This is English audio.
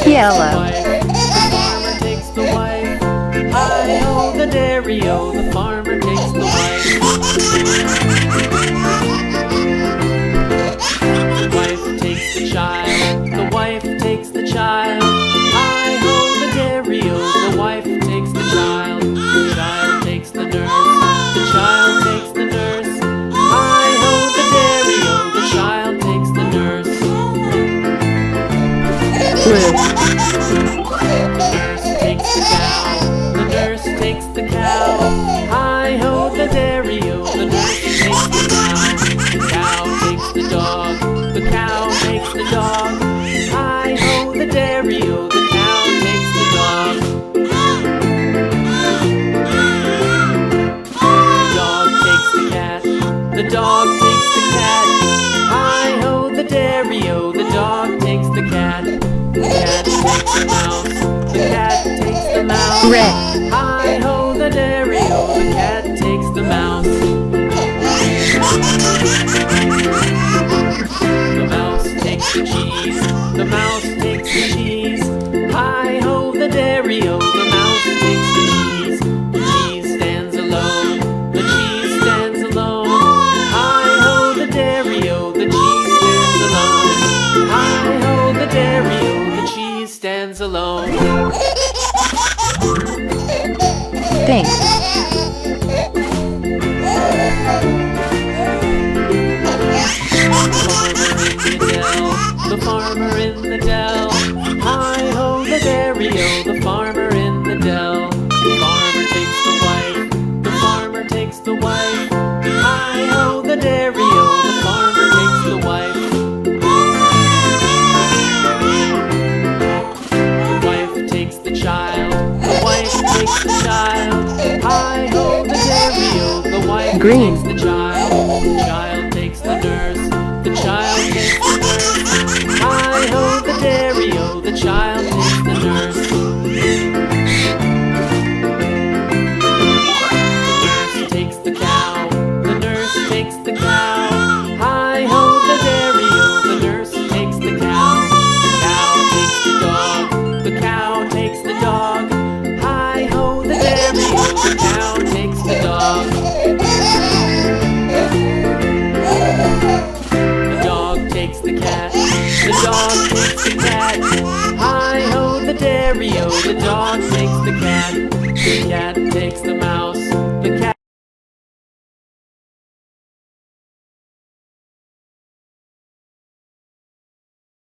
Yellow. The farmer takes the wife. Hi-ho, the dairy-o, the farmer takes the wife. The wife takes the child. The wife takes the child. Hi-ho, the dairy-o, the wife takes the child. The child takes the nurse. The child takes the nurse. Hi-ho, the dairy-o, the child takes the nurse. The nurse takes the cow. Hi-ho, the dairy-o, the nurse takes the cow. The cow takes the dog. The cow takes the dog. Hi-ho, the dairy-o, the cow takes the dog. The dog takes the cat. The dog takes the cat. Hi-ho, the dairy-o, the dog takes the cat. The cat takes the mouse. The cat takes the mouse. Red. Hi-ho, the dairy-o, the cat takes the mouse. The mouse takes the cheese. The mouse takes the cheese. Hi-ho, the dairy-o, the mouse takes the cheese. The cheese stands alone. The cheese stands alone. Hi-ho, the dairy-o, the cheese stands alone. Hi-ho, the dairy-o, the cheese stands alone. Thanks. The farmer in the dell. Hi-ho, the dairy-o, the farmer in the dell. The farmer takes the wife. The farmer takes the wife. Hi-ho, the dairy-o, the farmer takes the wife. The wife takes the child. The wife takes the child. Hi-ho, the dairy-o, the wife Green. takes the child. The child takes the nurse. The child takes the nurse. Hi-ho, the dairy-o, the child takes the nurse. The nurse takes the cow. The nurse takes the cow. Hi-ho, the dairy-o, the nurse takes the cow. The cow takes the dog. The cow takes the dog. Hi-ho, the dairy-o, the cow takes the dog. The dog takes the cat. The dog takes the cat. Hi-ho, the dairy-o, the dog takes the cat. The cat takes the mouse.